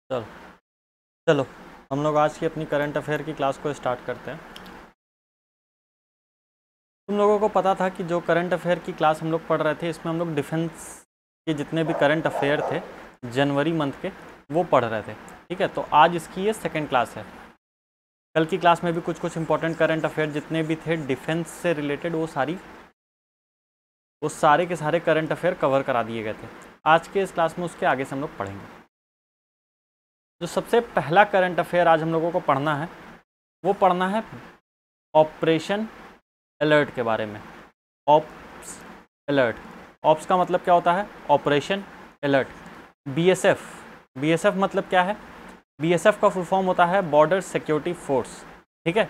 चलो चलो हम लोग आज की अपनी करंट अफेयर की क्लास को स्टार्ट करते हैं। तुम लोगों को पता था कि जो करंट अफेयर की क्लास हम लोग पढ़ रहे थे, इसमें हम लोग डिफेंस के जितने भी करंट अफेयर थे जनवरी मंथ के, वो पढ़ रहे थे। ठीक है, तो आज इसकी ये सेकेंड क्लास है। कल की क्लास में भी कुछ कुछ इंपॉर्टेंट करंट अफेयर जितने भी थे डिफेंस से रिलेटेड, वो सारे के सारे करंट अफेयर कवर करा दिए गए थे। आज के इस क्लास में उसके आगे से हम लोग पढ़ेंगे। जो सबसे पहला करंट अफेयर आज हम लोगों को पढ़ना है, वो पढ़ना है ऑपरेशन अलर्ट के बारे में। ऑप्स अलर्ट, ऑप्स का मतलब क्या होता है? Operation alert. बीएसएफ, बीएसएफ मतलब क्या है? बीएसएफ का फुल फॉर्म होता है बॉर्डर सिक्योरिटी फोर्स। ठीक है,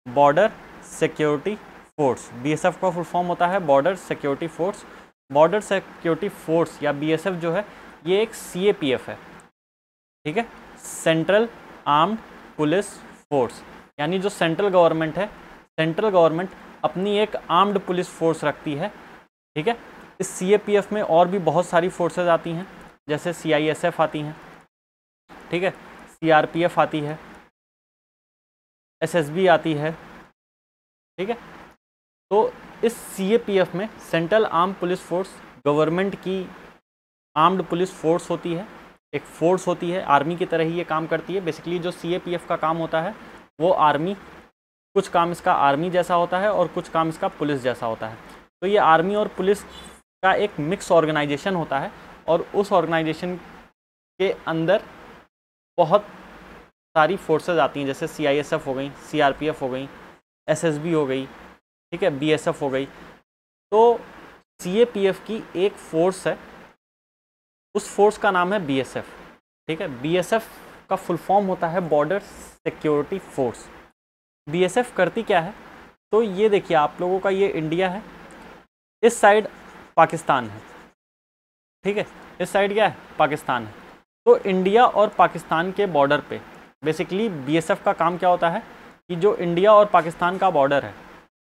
बॉर्डर सिक्योरिटी फोर्स, बीएसएफ का फुल फॉर्म होता है border security force. Border security force या बीएसएफ जो है, ये एक सीएपीएफ है। ठीक है, सेंट्रल आर्म्ड पुलिस फोर्स, यानी जो सेंट्रल गवर्नमेंट है, सेंट्रल गवर्नमेंट अपनी एक आर्म्ड पुलिस फोर्स रखती है। ठीक है, इस सीएपीएफ में और भी बहुत सारी फोर्सेज आती हैं, जैसे सीआईएसएफ आती हैं, ठीक है, सीआरपीएफ आती है, एसएसबी आती है। ठीक है, तो इस सीएपीएफ में central armed police force government की आर्म्ड पुलिस फोर्स होती है, एक फोर्स होती है, आर्मी की तरह ही ये काम करती है। बेसिकली जो सीएपीएफ का काम होता है वो आर्मी, कुछ काम इसका आर्मी जैसा होता है और कुछ काम इसका पुलिस जैसा होता है। तो ये आर्मी और पुलिस का एक मिक्स ऑर्गेनाइजेशन होता है, और उस ऑर्गेनाइजेशन के अंदर बहुत सारी फोर्सेज आती हैं, जैसे सीआईएसएफ हो गई, सीआरपीएफ हो गई, एसएसबी हो गई, ठीक है, बीएसएफ हो गई। तो सीएपीएफ की एक फोर्स है, उस फोर्स का नाम है बीएसएफ। ठीक है, बीएसएफ का फुल फॉर्म होता है बॉर्डर सिक्योरिटी फोर्स। बीएसएफ करती क्या है? तो ये देखिए, आप लोगों का ये इंडिया है, इस साइड पाकिस्तान है। ठीक है, इस साइड क्या है? पाकिस्तान है। तो इंडिया और पाकिस्तान के बॉर्डर पे बेसिकली बीएसएफ का काम क्या होता है कि जो इंडिया और पाकिस्तान का बॉर्डर है,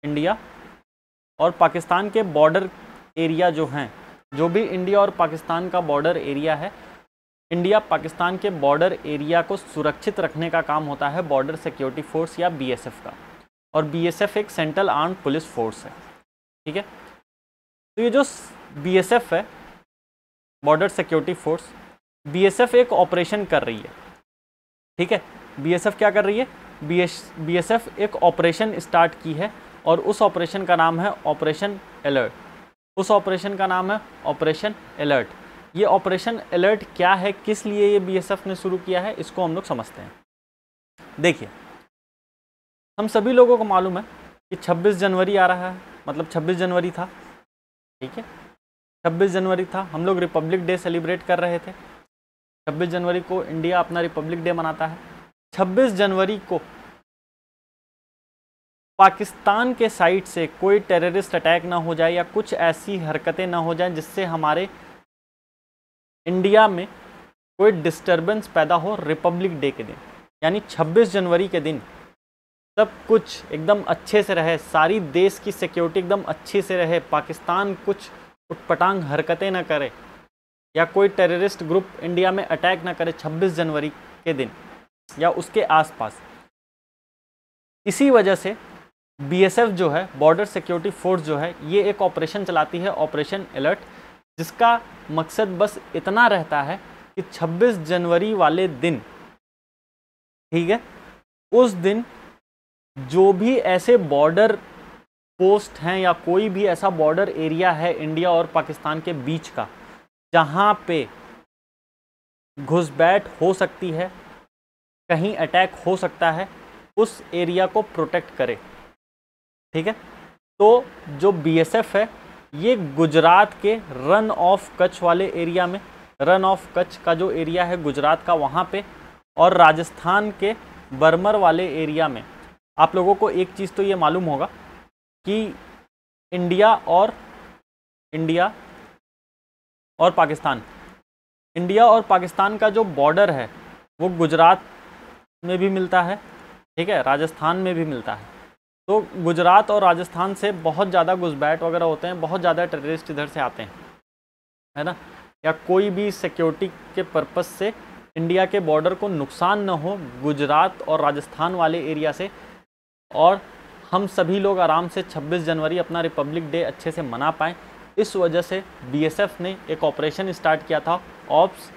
इंडिया और पाकिस्तान के बॉर्डर एरिया जो हैं, जो भी इंडिया और पाकिस्तान का बॉर्डर एरिया है, इंडिया पाकिस्तान के बॉर्डर एरिया को सुरक्षित रखने का काम होता है बॉर्डर सिक्योरिटी फोर्स या बीएसएफ का। और बीएसएफ एक सेंट्रल आर्म्ड पुलिस फोर्स है। ठीक है, तो ये जो बीएसएफ है, बॉर्डर सिक्योरिटी फोर्स, बीएसएफ एक ऑपरेशन कर रही है। ठीक है, बीएसएफ क्या कर रही है? बीएसएफ एक ऑपरेशन स्टार्ट की है, और उस ऑपरेशन का नाम है ऑपरेशन अलर्ट। उस ऑपरेशन का नाम है ऑपरेशन अलर्ट। ये ऑपरेशन अलर्ट क्या है, किस लिए ये बीएसएफ ने शुरू किया है, इसको हम लोग समझते हैं। देखिए, हम सभी लोगों को मालूम है कि 26 जनवरी आ रहा है, मतलब 26 जनवरी था। ठीक है, 26 जनवरी था, हम लोग रिपब्लिक डे सेलिब्रेट कर रहे थे। 26 जनवरी को इंडिया अपना रिपब्लिक डे मनाता है। 26 जनवरी को पाकिस्तान के साइड से कोई टेररिस्ट अटैक ना हो जाए या कुछ ऐसी हरकतें ना हो जाएं जिससे हमारे इंडिया में कोई डिस्टरबेंस पैदा हो रिपब्लिक डे के दिन, यानी 26 जनवरी के दिन सब कुछ एकदम अच्छे से रहे, सारी देश की सिक्योरिटी एकदम अच्छे से रहे, पाकिस्तान कुछ उटपटांग हरकतें ना करे या कोई टेररिस्ट ग्रुप इंडिया में अटैक ना करे 26 जनवरी के दिन या उसके आसपास। इसी वजह से बीएसएफ जो है, बॉर्डर सिक्योरिटी फोर्स जो है, ये एक ऑपरेशन चलाती है, ऑपरेशन अलर्ट, जिसका मकसद बस इतना रहता है कि 26 जनवरी वाले दिन, ठीक है, उस दिन जो भी ऐसे बॉर्डर पोस्ट हैं या कोई भी ऐसा बॉर्डर एरिया है इंडिया और पाकिस्तान के बीच का, जहाँ पे घुसपैठ हो सकती है, कहीं अटैक हो सकता है, उस एरिया को प्रोटेक्ट करे। ठीक है, तो जो बीएसएफ है, ये गुजरात के रन ऑफ कच्छ वाले एरिया में, रन ऑफ कच्छ का जो एरिया है गुजरात का, वहाँ पे, और राजस्थान के बर्मर वाले एरिया में। आप लोगों को एक चीज़ तो ये मालूम होगा कि इंडिया और पाकिस्तान का जो बॉर्डर है वो गुजरात में भी मिलता है, ठीक है, राजस्थान में भी मिलता है। तो गुजरात और राजस्थान से बहुत ज़्यादा घुसपैठ वगैरह होते हैं, बहुत ज़्यादा टेररिस्ट इधर से आते हैं, है ना, या कोई भी सिक्योरिटी के पर्पस से इंडिया के बॉर्डर को नुकसान न हो गुजरात और राजस्थान वाले एरिया से, और हम सभी लोग आराम से 26 जनवरी अपना रिपब्लिक डे अच्छे से मना पाएँ। इस वजह से बीएसएफ ने एक ऑपरेशन स्टार्ट किया था, ऑप्स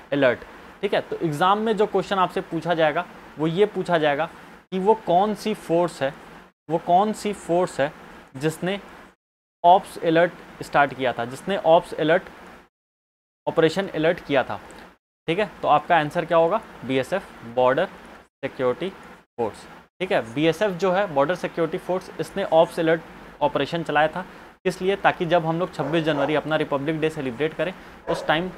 अलर्ट। ठीक है, तो एग्ज़ाम में जो क्वेश्चन आपसे पूछा जाएगा वो ये पूछा जाएगा कि वो कौन सी फोर्स है जिसने ऑप्स अलर्ट स्टार्ट किया था, जिसने ऑप्स अलर्ट ऑपरेशन अलर्ट किया था। ठीक है, तो आपका आंसर क्या होगा? BSF, border security force. ठीक है, बीएसएफ जो है बॉर्डर सिक्योरिटी फोर्स, इसने ऑप्स अलर्ट ऑपरेशन चलाया था। किस लिए? ताकि जब हम लोग 26 जनवरी अपना रिपब्लिक डे सेलिब्रेट करें उस टाइम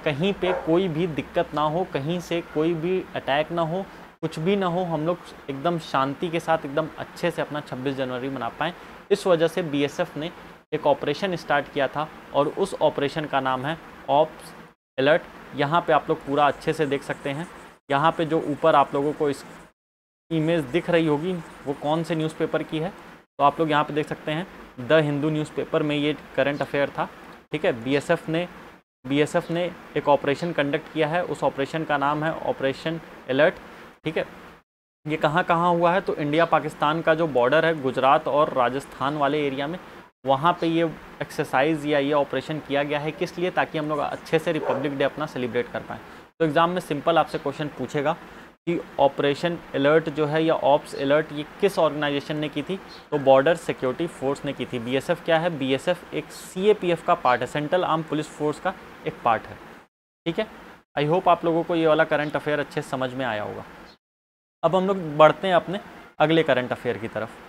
कहीं पे कोई भी दिक्कत ना हो, कहीं से कोई भी अटैक ना हो, कुछ भी ना हो, हम लोग एकदम शांति के साथ एकदम अच्छे से अपना 26 जनवरी मना पाएँ। इस वजह से बीएसएफ ने एक ऑपरेशन स्टार्ट किया था और उस ऑपरेशन का नाम है ऑप्स अलर्ट। यहाँ पे आप लोग पूरा अच्छे से देख सकते हैं। यहाँ पे जो ऊपर आप लोगों को इस इमेज दिख रही होगी वो कौन से न्यूज़पेपर की है, तो आप लोग यहाँ पे देख सकते हैं द हिंदू न्यूज़पेपर में ये करंट अफेयर था। ठीक है, बीएसएफ ने एक ऑपरेशन कंडक्ट किया है, उस ऑपरेशन का नाम है ऑपरेशन अलर्ट। ठीक है, ये कहाँ कहाँ हुआ है? तो इंडिया पाकिस्तान का जो बॉर्डर है गुजरात और राजस्थान वाले एरिया में, वहाँ पे ये एक्सरसाइज या ये ऑपरेशन किया गया है। किस लिए? ताकि हम लोग अच्छे से रिपब्लिक डे अपना सेलिब्रेट कर पाएँ। तो एग्ज़ाम में सिंपल आपसे क्वेश्चन पूछेगा कि ऑपरेशन अलर्ट जो है या ऑप्स अलर्ट ये किस ऑर्गेनाइजेशन ने की थी? तो बॉर्डर सिक्योरिटी फोर्स ने की थी। बीएसएफ क्या है? बीएसएफ एक सीएपीएफ का पार्ट है, सेंट्रल आर्म पुलिस फोर्स का एक पार्ट है। ठीक है, आई होप आप लोगों को ये वाला करंट अफेयर अच्छे से समझ में आया होगा। अब हम लोग बढ़ते हैं अपने अगले करंट अफेयर की तरफ।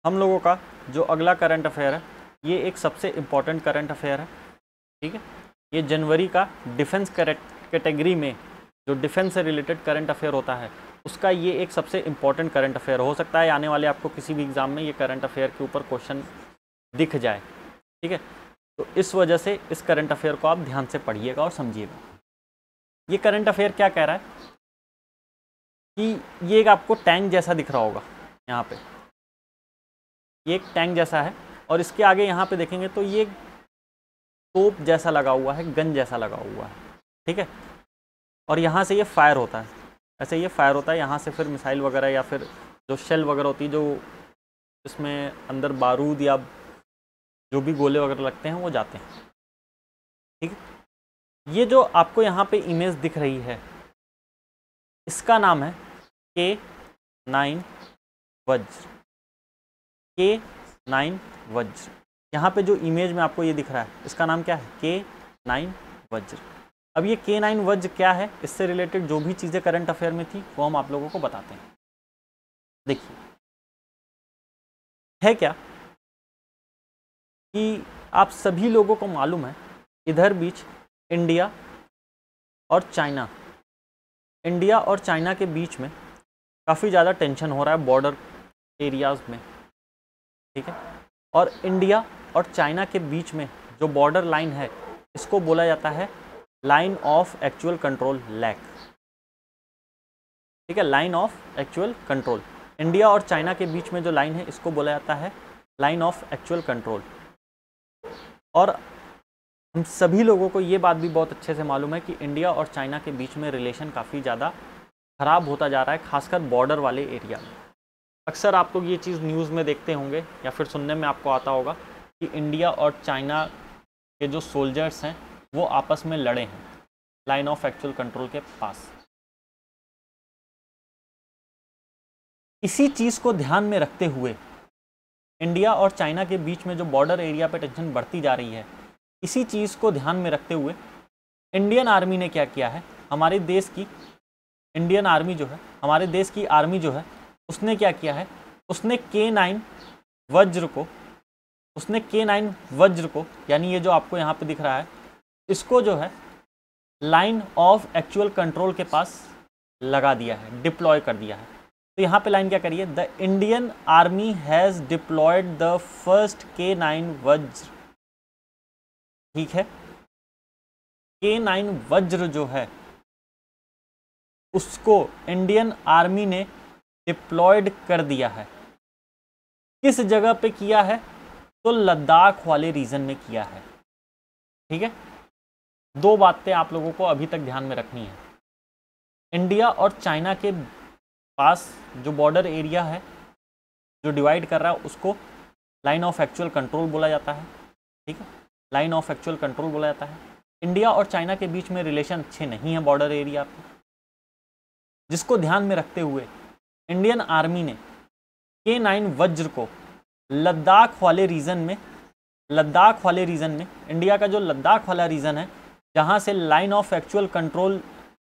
हम लोगों का जो अगला करंट अफेयर है ये एक सबसे इम्पॉर्टेंट करंट अफेयर है। ठीक है, ये जनवरी का डिफेंस कैटेगरी में जो डिफेंस से रिलेटेड करंट अफेयर होता है उसका ये एक सबसे इम्पॉर्टेंट करंट अफेयर हो सकता है। आने वाले आपको किसी भी एग्ज़ाम में ये करंट अफेयर के ऊपर क्वेश्चन दिख जाए। ठीक है, तो इस वजह से इस करंट अफेयर को आप ध्यान से पढ़िएगा और समझिएगा। ये करंट अफेयर क्या कह रहा है कि ये एक आपको टैंक जैसा दिख रहा होगा, यहाँ पे ये एक टैंक जैसा है और इसके आगे यहाँ पे देखेंगे तो ये तोप जैसा लगा हुआ है, गन जैसा लगा हुआ है। ठीक है, और यहाँ से ये फायर होता है, ऐसे ये फायर होता है, यहाँ से फिर मिसाइल वगैरह या फिर जो शेल वगैरह होती है जो इसमें अंदर बारूद या जो भी गोले वगैरह लगते हैं वो जाते हैं। ठीक है, ये जो आपको यहाँ पे इमेज दिख रही है इसका नाम है K9 वज्र। K9 वज्र, यहाँ पे जो इमेज में आपको ये दिख रहा है इसका नाम क्या है? K9 वज्र। अब ये K9 वज्र क्या है, इससे रिलेटेड जो भी चीज़ें करंट अफेयर में थी वो हम आप लोगों को बताते हैं। देखिए है क्या कि आप सभी लोगों को मालूम है इधर बीच इंडिया और चाइना के बीच में काफ़ी ज़्यादा टेंशन हो रहा है बॉर्डर एरियाज़ में। ठीक है, और इंडिया और चाइना के बीच में जो बॉर्डर लाइन है इसको बोला जाता है line of actual control, LAC. ठीक है, line of actual control. India और चाइना के बीच में जो लाइन है इसको बोला जाता है लाइन ऑफ एक्चुअल कंट्रोल। और हम सभी लोगों को ये बात भी बहुत अच्छे से मालूम है कि इंडिया और चाइना के बीच में रिलेशन काफ़ी ज़्यादा ख़राब होता जा रहा है, खासकर बॉर्डर वाले एरिया में। अक्सर आप लोग ये चीज़ न्यूज़ में देखते होंगे या फिर सुनने में आपको आता होगा कि इंडिया और चाइना के जो सोल्जर्स हैं वो आपस में लड़े हैं लाइन ऑफ एक्चुअल कंट्रोल के पास। इसी चीज़ को ध्यान में रखते हुए इंडिया और चाइना के बीच में जो बॉर्डर एरिया पे टेंशन बढ़ती जा रही है, इसी चीज़ को ध्यान में रखते हुए इंडियन आर्मी ने क्या किया है, हमारे देश की इंडियन आर्मी जो है, हमारे देश की आर्मी जो है उसने क्या किया है, उसने K9 वज्र को यानी ये जो आपको यहाँ पे दिख रहा है इसको जो है लाइन ऑफ एक्चुअल कंट्रोल के पास लगा दिया है, डिप्लॉय कर दिया है। तो यहाँ पे लाइन क्या करिए, the Indian army has deployed the first K9 Vajra. ठीक है, K9 वज्र जो है उसको इंडियन आर्मी ने डिप्लॉयड कर दिया है। किस जगह पे किया है? तो लद्दाख वाले रीजन में किया है। ठीक है, दो बातें आप लोगों को अभी तक ध्यान में रखनी है। इंडिया और चाइना के पास जो बॉर्डर एरिया है जो डिवाइड कर रहा है उसको लाइन ऑफ एक्चुअल कंट्रोल बोला जाता है। ठीक है, लाइन ऑफ एक्चुअल कंट्रोल बोला जाता है। इंडिया और चाइना के बीच में रिलेशन अच्छे नहीं है बॉर्डर एरिया पे, जिसको ध्यान में रखते हुए इंडियन आर्मी ने K9 वज्र को लद्दाख वाले रीजन में इंडिया का जो लद्दाख वाला रीजन है जहां से लाइन ऑफ एक्चुअल कंट्रोल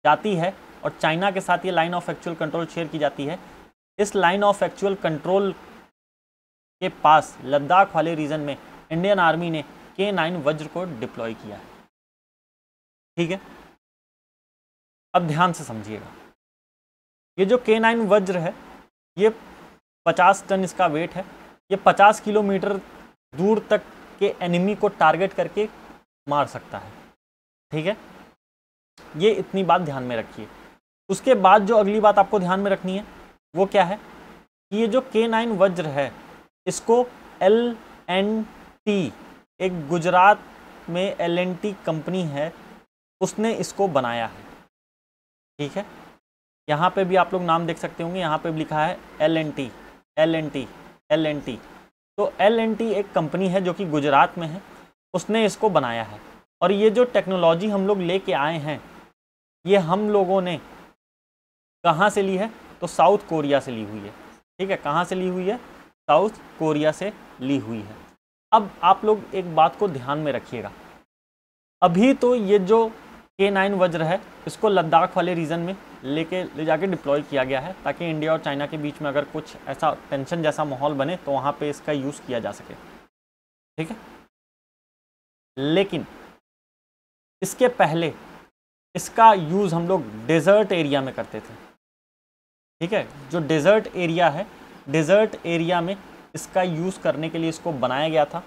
जाती है और चाइना के साथ ये line of actual control share की जाती है, इस लाइन ऑफ एक्चुअल कंट्रोल के पास लद्दाख वाले रीजन में इंडियन आर्मी ने K9 वज्र को डिप्लॉय किया है। ठीक है, अब ध्यान से समझिएगा, ये जो K9 वज्र है ये 50 टन इसका वेट है। ये 50 किलोमीटर दूर तक के एनिमी को टारगेट करके मार सकता है। ठीक है, ये इतनी बात ध्यान में रखिए। उसके बाद जो अगली बात आपको ध्यान में रखनी है वो क्या है कि ये जो K9 वज्र है इसको L&T, एक गुजरात में L&T कंपनी है, उसने इसको बनाया है। ठीक है, यहाँ पे भी आप लोग नाम देख सकते होंगे, यहाँ पे भी लिखा है L&T। तो L&T एक कंपनी है जो कि गुजरात में है, उसने इसको बनाया है। और ये जो टेक्नोलॉजी हम लोग लेके आए हैं ये हम लोगों ने कहाँ से ली है, तो साउथ कोरिया से ली हुई है। ठीक है, कहाँ से ली हुई है, साउथ कोरिया से ली हुई है। अब आप लोग एक बात को ध्यान में रखिएगा, अभी तो ये जो K9 वज्र है इसको लद्दाख वाले रीजन में ले जाके डिप्लॉय किया गया है ताकि इंडिया और चाइना के बीच में अगर कुछ ऐसा टेंशन जैसा माहौल बने तो वहाँ पे इसका यूज़ किया जा सके। ठीक है, लेकिन इसके पहले इसका यूज़ हम लोग डेजर्ट एरिया में करते थे। ठीक है, जो डेजर्ट एरिया है, डेजर्ट एरिया में इसका यूज़ करने के लिए इसको बनाया गया था।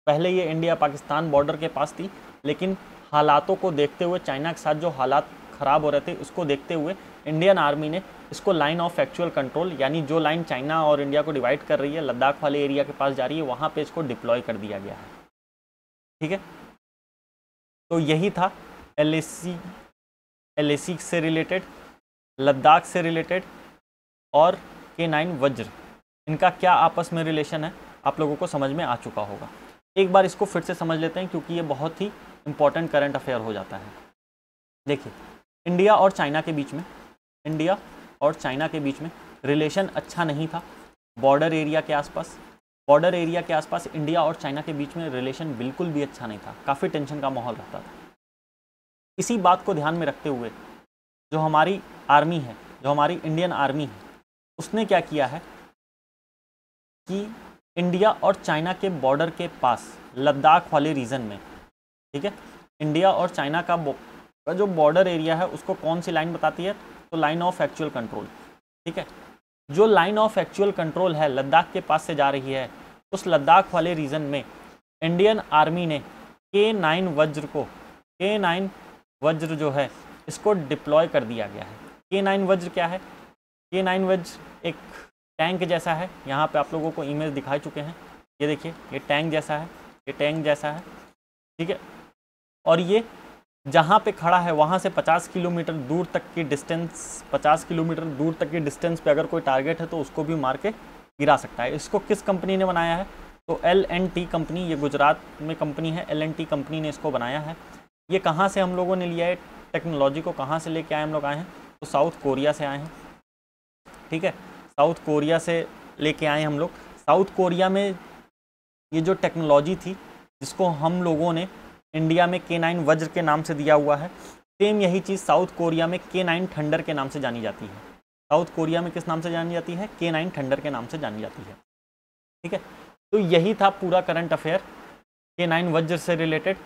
पहले ये इंडिया पाकिस्तान बॉर्डर के पास थी, लेकिन हालातों को देखते हुए, चाइना के साथ जो हालात ख़राब हो रहे थे उसको देखते हुए इंडियन आर्मी ने इसको लाइन ऑफ एक्चुअल कंट्रोल, यानी जो लाइन चाइना और इंडिया को डिवाइड कर रही है, लद्दाख वाले एरिया के पास जा रही है, वहाँ पे इसको डिप्लॉय कर दिया गया है। ठीक है, तो यही था LAC से रिलेटेड, लद्दाख से रिलेटेड और K9 वज्र, इनका क्या आपस में रिलेशन है आप लोगों को समझ में आ चुका होगा। एक बार इसको फिर से समझ लेते हैं क्योंकि ये बहुत ही इम्पॉर्टेंट करंट अफेयर हो जाता है। देखिए, इंडिया और चाइना के बीच में रिलेशन अच्छा नहीं था। बॉर्डर एरिया के आसपास इंडिया और चाइना के बीच में रिलेशन बिल्कुल भी अच्छा नहीं था, काफ़ी टेंशन का माहौल रहता था। इसी बात को ध्यान में रखते हुए जो हमारी आर्मी है, जो हमारी इंडियन आर्मी है, उसने क्या किया है कि इंडिया और चाइना के बॉर्डर के पास लद्दाख वाले रीजन में, ठीक है, इंडिया और चाइना का जो बॉर्डर एरिया है उसको कौन सी लाइन बताती है, तो लाइन ऑफ एक्चुअल कंट्रोल। ठीक है, जो लाइन ऑफ एक्चुअल कंट्रोल है लद्दाख के पास से जा रही है, उस लद्दाख वाले रीजन में इंडियन आर्मी ने K9 वज्र जो है इसको डिप्लॉय कर दिया गया है। K9 वज्र क्या है, K9 वज्र एक टैंक जैसा है। यहाँ पे आप लोगों को इमेज दिखा चुके हैं, ये देखिए, ये टैंक जैसा है, ठीक है। और ये जहाँ पे खड़ा है वहाँ से 50 किलोमीटर दूर तक की डिस्टेंस पे अगर कोई टारगेट है तो उसको भी मार के गिरा सकता है। इसको किस कंपनी ने बनाया है, तो L&T कंपनी, ये गुजरात में कंपनी है, L&T कंपनी ने इसको बनाया है। ये कहाँ से हम लोगों ने लिया है, टेक्नोलॉजी को कहाँ से लेके आए हम लोग आए हैं, तो साउथ कोरिया से आए हैं। ठीक है, साउथ कोरिया से लेके आए हम लोग। साउथ कोरिया में ये जो टेक्नोलॉजी थी जिसको हम लोगों ने इंडिया में K9 वज्र के नाम से दिया हुआ है, सेम यही चीज़ साउथ कोरिया में K9 थंडर के नाम से जानी जाती है। साउथ कोरिया में किस नाम से जानी जाती है, K9 थंडर के नाम से जानी जाती है। ठीक है, तो यही था पूरा करंट अफेयर K9 वज्र से रिलेटेड।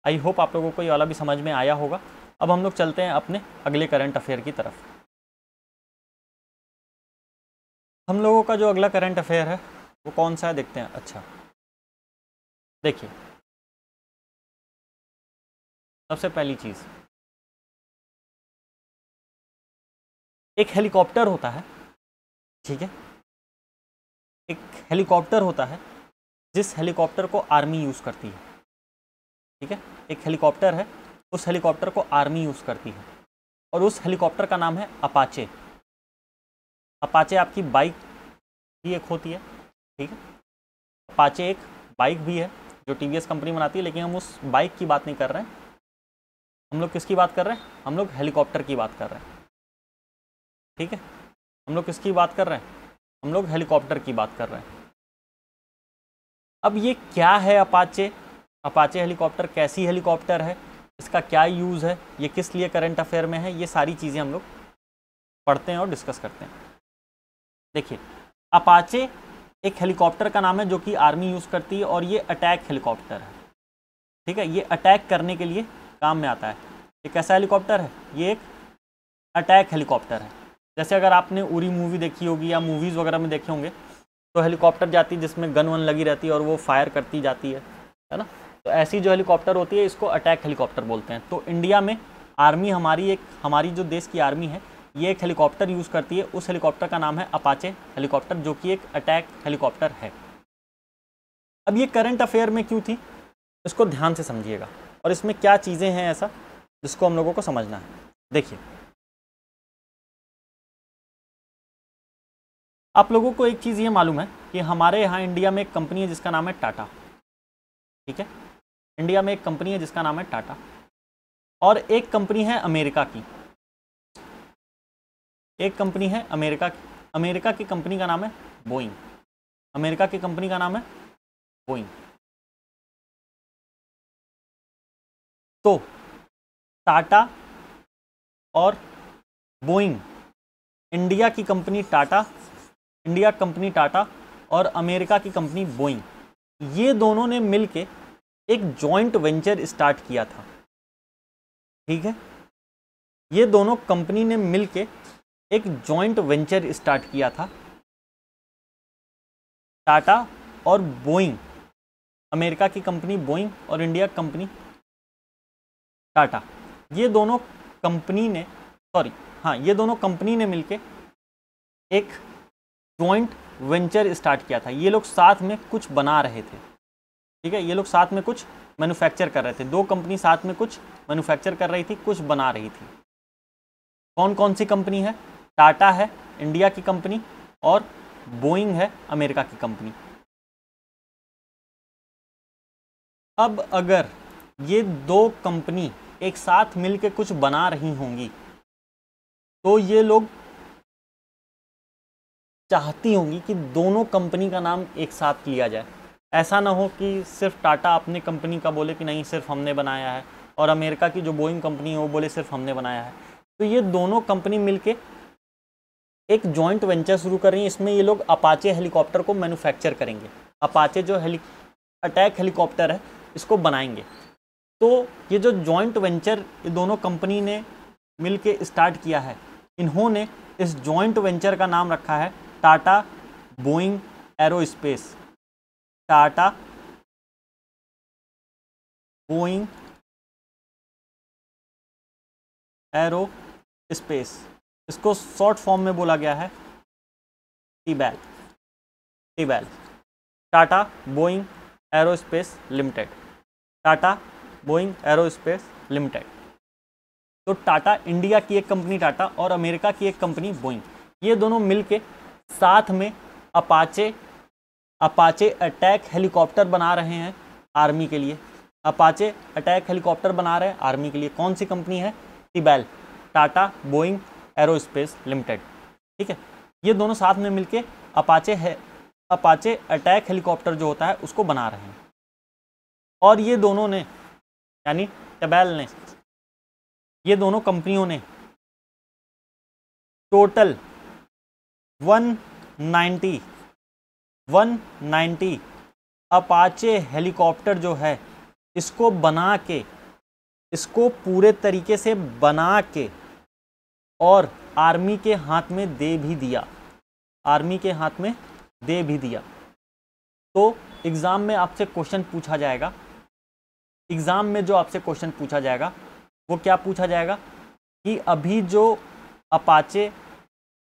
आई होप आप लोगों को ये वाला भी समझ में आया होगा। अब हम लोग चलते हैं अपने अगले करंट अफेयर की तरफ। हम लोगों का जो अगला करंट अफेयर है वो कौन सा है, देखते हैं। अच्छा, देखिए, सबसे पहली चीज़, एक हेलीकॉप्टर होता है, ठीक है, एक हेलीकॉप्टर होता है जिस हेलीकॉप्टर को आर्मी यूज़ करती है। ठीक है, एक हेलीकॉप्टर है, उस हेलीकॉप्टर को आर्मी यूज़ करती है और उस हेलीकॉप्टर का नाम है अपाचे। अपाचे आपकी बाइक भी एक होती है, ठीक है, अपाचे एक बाइक भी है जो टीवीएस कंपनी बनाती है, लेकिन हम उस बाइक की बात नहीं कर रहे हैं, हम लोग किसकी बात कर रहे हैं, हम लोग हेलीकॉप्टर की बात कर रहे हैं, ठीक है, हम लोग किसकी बात कर रहे हैं, हम लोग हेलीकॉप्टर की बात कर रहे हैं। अब ये क्या है अपाचे, अपाचे हेलीकॉप्टर कैसी हेलीकॉप्टर है, इसका क्या यूज़ है, ये किस लिए करंट अफेयर में है, ये सारी चीज़ें हम लोग पढ़ते हैं और डिस्कस करते हैं। देखिए, अपाचे एक हेलीकॉप्टर का नाम है जो कि आर्मी यूज़ करती है और ये अटैक हेलीकॉप्टर है, ठीक है, ये अटैक करने के लिए काम में आता है। ये कैसा हेलीकॉप्टर है, ये एक अटैक हेलीकॉप्टर है। जैसे अगर आपने उरी मूवी देखी होगी या मूवीज़ वगैरह में देखे होंगे, तो हेलीकॉप्टर जाती है जिसमें गन वन लगी रहती है और वो फायर करती जाती है ना, तो ऐसी जो हेलीकॉप्टर होती है इसको अटैक हेलीकॉप्टर बोलते हैं। तो इंडिया में आर्मी हमारी जो देश की आर्मी है, ये एक हेलीकॉप्टर यूज़ करती है, उस हेलीकॉप्टर का नाम है अपाचे हेलीकॉप्टर, जो कि एक अटैक हेलीकॉप्टर है। अब ये करंट अफेयर में क्यों थी, इसको ध्यान से समझिएगा और इसमें क्या चीज़ें हैं ऐसा जिसको हम लोगों को समझना है। देखिए, आप लोगों को एक चीज़ ये मालूम है कि हमारे यहाँ इंडिया में एक कंपनी है जिसका नाम है टाटा, ठीक है, इंडिया में एक कंपनी है जिसका नाम है टाटा, और एक कंपनी है अमेरिका की, एक कंपनी है अमेरिका की, अमेरिका की कंपनी का नाम है बोइंग, अमेरिका की कंपनी का नाम है बोइंग। तो टाटा और बोइंग, इंडिया की company Tata, India company Tata और अमेरिका की कंपनी बोइंग, ये दोनों ने मिलके एक जॉइंट वेंचर स्टार्ट किया था, ठीक है, ये दोनों कंपनी ने मिलके एक जॉइंट वेंचर स्टार्ट किया था। टाटा और बोइंग, अमेरिका की कंपनी बोइंग और इंडिया कंपनी टाटा, ये दोनों कंपनी ने मिलके एक जॉइंट वेंचर स्टार्ट किया था। ये लोग साथ में कुछ बना रहे थे, ठीक है, ये लोग साथ में कुछ मैन्युफैक्चर कर रहे थे, दो कंपनी साथ में कुछ मैन्युफैक्चर कर रही थी, कुछ बना रही थी। कौन कौन सी कंपनी है, टाटा है इंडिया की कंपनी और बोइंग है अमेरिका की कंपनी। अब अगर ये दो कंपनी एक साथ मिलकर कुछ बना रही होंगी तो ये लोग चाहती होंगी कि दोनों कंपनी का नाम एक साथ लिया जाए। ऐसा ना हो कि सिर्फ टाटा अपने कंपनी का बोले कि नहीं सिर्फ हमने बनाया है और अमेरिका की जो बोइंग कंपनी है वो बोले सिर्फ हमने बनाया है। तो ये दोनों कंपनी मिलके एक जॉइंट वेंचर शुरू कर रही है, इसमें ये लोग अपाचे हेलीकॉप्टर को मैन्युफैक्चर करेंगे, अपाचे जो अटैक हेलीकॉप्टर है इसको बनाएंगे। तो ये जो जॉइंट वेंचर ये दोनों कंपनी ने मिलके स्टार्ट किया है, इन्होंने इस जॉइंट वेंचर का नाम रखा है Tata Boeing Aerospace, Tata Boeing Aerospace, इसको शॉर्ट फॉर्म में बोला गया है TBAL, TBAL, Tata Boeing Aerospace Limited, Tata Boeing Aerospace Limited. तो टाटा, इंडिया की एक कंपनी टाटा और अमेरिका की एक कंपनी बोइंग, ये दोनों मिलके साथ में अपाचे अटैक हेलीकॉप्टर बना रहे हैं आर्मी के लिए, अपाचे अटैक हेलीकॉप्टर बना रहे हैं आर्मी के लिए। कौन सी कंपनी है, टीबैल, टाटा बोइंग एरोस्पेस लिमिटेड, ठीक है, ये दोनों साथ में मिलके अपाचे अटैक हेलीकॉप्टर जो होता है उसको बना रहे हैं। और ये दोनों ने, यानी टीबैल ने, ये दोनों कंपनियों ने टोटल 190 अपाचे हेलीकॉप्टर जो है इसको बना के, इसको पूरे तरीके से बना के और आर्मी के हाथ में दे भी दिया, आर्मी के हाथ में दे भी दिया। तो एग्ज़ाम में आपसे क्वेश्चन पूछा जाएगा, एग्ज़ाम में जो आपसे क्वेश्चन पूछा जाएगा वो क्या पूछा जाएगा कि अभी जो अपाचे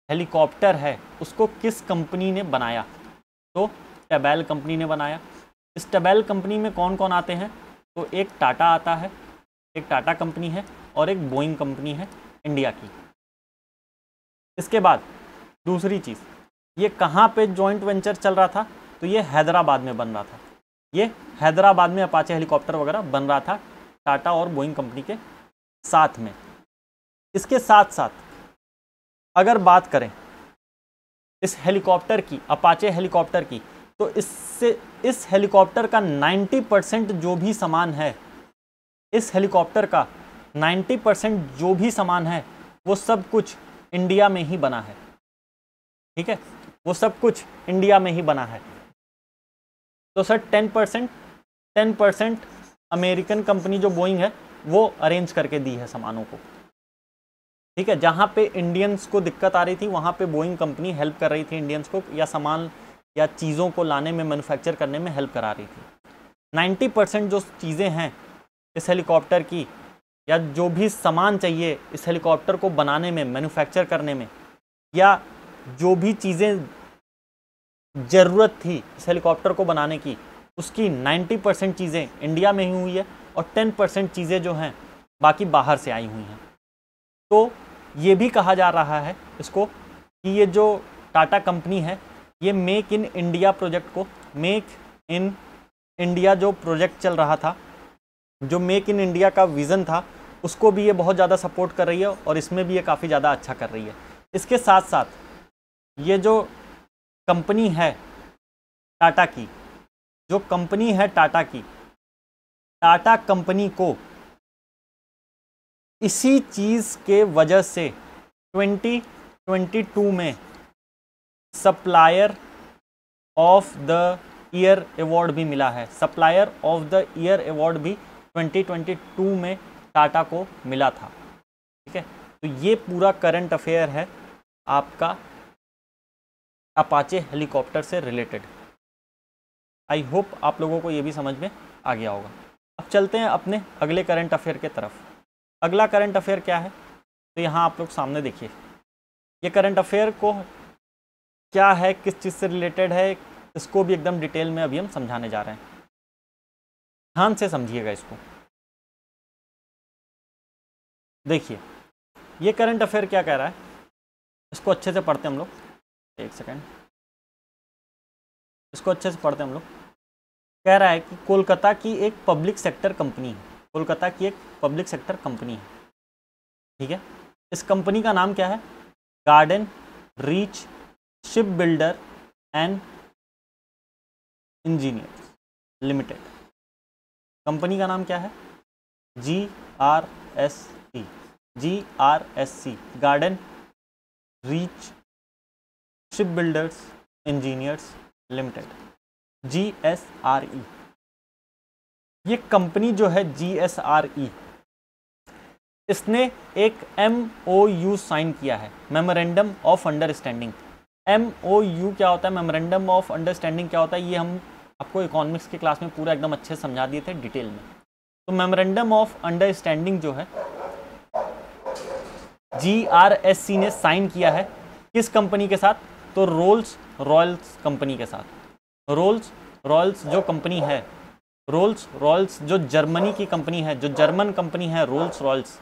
हेलीकॉप्टर है उसको किस कंपनी ने बनाया, तो टीबैल कंपनी ने बनाया। इस टीबैल कंपनी में कौन कौन आते हैं, तो एक टाटा आता है, एक टाटा कंपनी है और एक बोइंग कंपनी है इंडिया की। इसके बाद दूसरी चीज़, ये कहाँ पे जॉइंट वेंचर चल रहा था, तो ये हैदराबाद में बन रहा था। ये हैदराबाद में अपाचे हेलीकॉप्टर वगैरह बन रहा था टाटा और बोइंग कंपनी के साथ में। इसके साथ साथ अगर बात करें इस हेलीकॉप्टर की, अपाचे हेलीकॉप्टर की, तो इस हेलीकॉप्टर का 90% जो भी सामान है, इस हेलीकॉप्टर का 90% जो भी सामान है वो सब कुछ इंडिया में ही बना है। ठीक है, वो सब कुछ इंडिया में ही बना है। तो सर 10% अमेरिकन कंपनी जो बोइंग है वो अरेंज करके दी है सामानों को। ठीक है, जहाँ पे इंडियंस को दिक्कत आ रही थी वहाँ पे बोइंग कंपनी हेल्प कर रही थी इंडियंस को, या सामान या चीज़ों को लाने में, मैन्युफैक्चर करने में हेल्प करा रही थी। 90% जो चीज़ें हैं इस हेलीकॉप्टर की, या जो भी सामान चाहिए इस हेलीकॉप्टर को बनाने में, मैन्युफैक्चर करने में, या जो भी चीज़ें ज़रूरत थी इस हेलीकॉप्टर को बनाने की, उसकी 90% चीज़ें इंडिया में ही हुई है और 10% चीज़ें जो हैं बाकी बाहर से आई हुई हैं। तो ये भी कहा जा रहा है इसको कि ये जो टाटा कंपनी है ये मेक इन इंडिया प्रोजेक्ट को, मेक इन इंडिया जो प्रोजेक्ट चल रहा था, जो मेक इन इंडिया का विज़न था, उसको भी ये बहुत ज़्यादा सपोर्ट कर रही है और इसमें भी ये काफ़ी ज़्यादा अच्छा कर रही है। इसके साथ साथ ये जो कंपनी है टाटा की, जो कंपनी है टाटा की, टाटा कंपनी को इसी चीज़ के वजह से 2022 में supplier of the year award भी मिला है। Supplier of the year award भी 2022 में टाटा को मिला था। ठीक है, तो ये पूरा करंट अफेयर है आपका अपाचे हेलीकॉप्टर से रिलेटेड। आई होप आप लोगों को ये भी समझ में आ गया होगा। अब चलते हैं अपने अगले करंट अफेयर के तरफ। अगला करंट अफेयर क्या है, तो यहाँ आप लोग सामने देखिए, ये करंट अफेयर को क्या है, किस चीज़ से रिलेटेड है, इसको भी एकदम डिटेल में अभी हम समझाने जा रहे हैं। ध्यान से समझिएगा इसको। देखिए ये करंट अफेयर क्या कह रहा है, इसको अच्छे से पढ़ते हैं हम लोग। एक सेकेंड, इसको अच्छे से पढ़ते हैं हम लोग। कह रहा है कि कोलकाता की एक पब्लिक सेक्टर कंपनी है, कोलकाता की एक पब्लिक सेक्टर कंपनी है। ठीक है, इस कंपनी का नाम क्या है, garden reach ship builder and engineers limited. Company का नाम क्या है, GRSC, garden reach ship builders engineers limited, GSRE। ये कंपनी जो है GSRE, इसने एक MOU साइन किया है, मेमोरेंडम ऑफ अंडरस्टैंडिंग। MOU क्या होता है, मेमोरेंडम ऑफ अंडरस्टैंडिंग क्या होता है, ये हम आपको इकोनॉमिक्स की क्लास में पूरा एकदम अच्छे से समझा दिए थे डिटेल में। तो मेमोरेंडम ऑफ अंडरस्टैंडिंग जो है GRSC ने साइन किया है किस कंपनी के साथ, तो रोल्स रॉयल्स कंपनी के साथ। रोल्स रॉयल्स जो कंपनी है, रोल्स रॉयल्स जो जर्मनी की कंपनी है, जो जर्मन कंपनी है रोल्स रॉयल्स,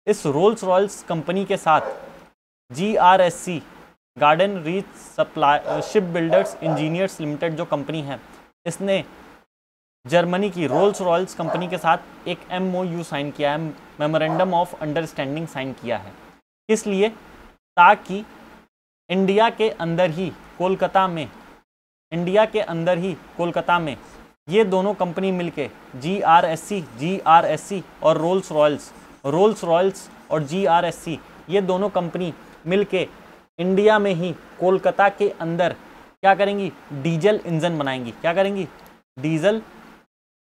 इस रोल्स रॉयल्स कंपनी के साथ GRSC, garden reach supply ship builders engineers limited जो कंपनी है, इसने जर्मनी की रोल्स रॉयल्स कंपनी के साथ एक MOU साइन किया है, मेमोरेंडम ऑफ अंडरस्टैंडिंग साइन किया है। किस लिए, ताकि इंडिया के अंदर ही कोलकाता में, इंडिया के अंदर ही कोलकाता में ये दोनों कंपनी मिलके GRSC और रोल्स रॉयल्स और GRSC, ये दोनों कंपनी मिलके इंडिया में ही कोलकाता के अंदर क्या करेंगी, डीजल इंजन बनाएंगी। क्या करेंगी, डीजल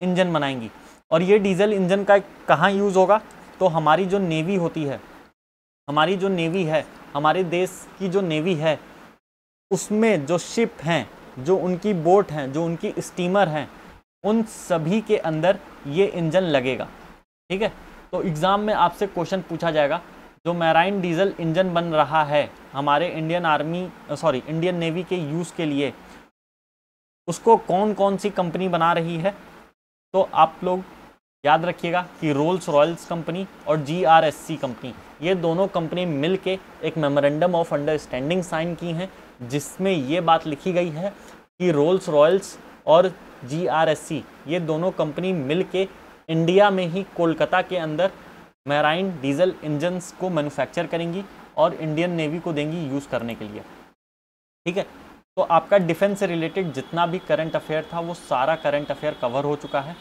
इंजन बनाएंगी। और ये डीजल इंजन का कहाँ यूज़ होगा, तो हमारी जो नेवी होती है, हमारी जो नेवी है, हमारे देश की जो नेवी है, उसमें जो शिप हैं, जो उनकी बोट हैं, जो उनकी स्टीमर हैं, उन सभी के अंदर ये इंजन लगेगा। ठीक है, तो एग्ज़ाम में आपसे क्वेश्चन पूछा जाएगा, जो मैराइन डीजल इंजन बन रहा है हमारे इंडियन नेवी के यूज़ के लिए, उसको कौन कौन सी कंपनी बना रही है, तो आप लोग याद रखिएगा कि रोल्स रॉयल्स कंपनी और GRSC कंपनी, ये दोनों कंपनी मिलके एक मेमोरेंडम ऑफ अंडरस्टैंडिंग साइन की हैं, जिसमें ये बात लिखी गई है कि रोल्स रॉयल्स और GRSC ये दोनों कंपनी मिलके इंडिया में ही कोलकाता के अंदर मैराइन डीजल इंजन्स को मैन्युफैक्चर करेंगी और इंडियन नेवी को देंगी यूज़ करने के लिए। ठीक है, तो आपका डिफेंस से रिलेटेड जितना भी करंट अफेयर था वो सारा करंट अफेयर कवर हो चुका है।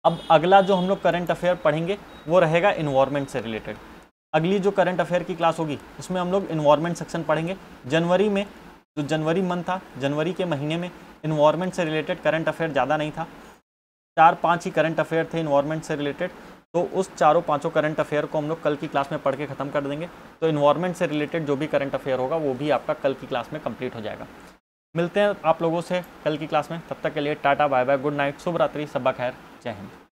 अब अगला जो हम लोग करंट अफेयर पढ़ेंगे वो रहेगा इन्वायरमेंट से रिलेटेड। अगली जो करंट अफेयर की क्लास होगी उसमें हम लोग इन्वायरमेंट सेक्शन पढ़ेंगे। जनवरी में जो जनवरी मंथ था, जनवरी के महीने में इन्वायरमेंट से रिलेटेड करंट अफेयर ज़्यादा नहीं था, 4-5 ही करंट अफेयर थे इन्वायरमेंट से रिलेटेड। तो उस 4-5 करंट अफेयर को हम लोग कल की क्लास में पढ़ के ख़त्म कर देंगे। तो इन्वायरमेंट से रिलेटेड जो भी करंट अफेयर होगा वो भी आपका कल की क्लास में कंप्लीट हो जाएगा। मिलते हैं आप लोगों से कल की क्लास में, तब तक के लिए tata bye bye, good night, शुभ रात्रि, सबा खैर, जय हिंद।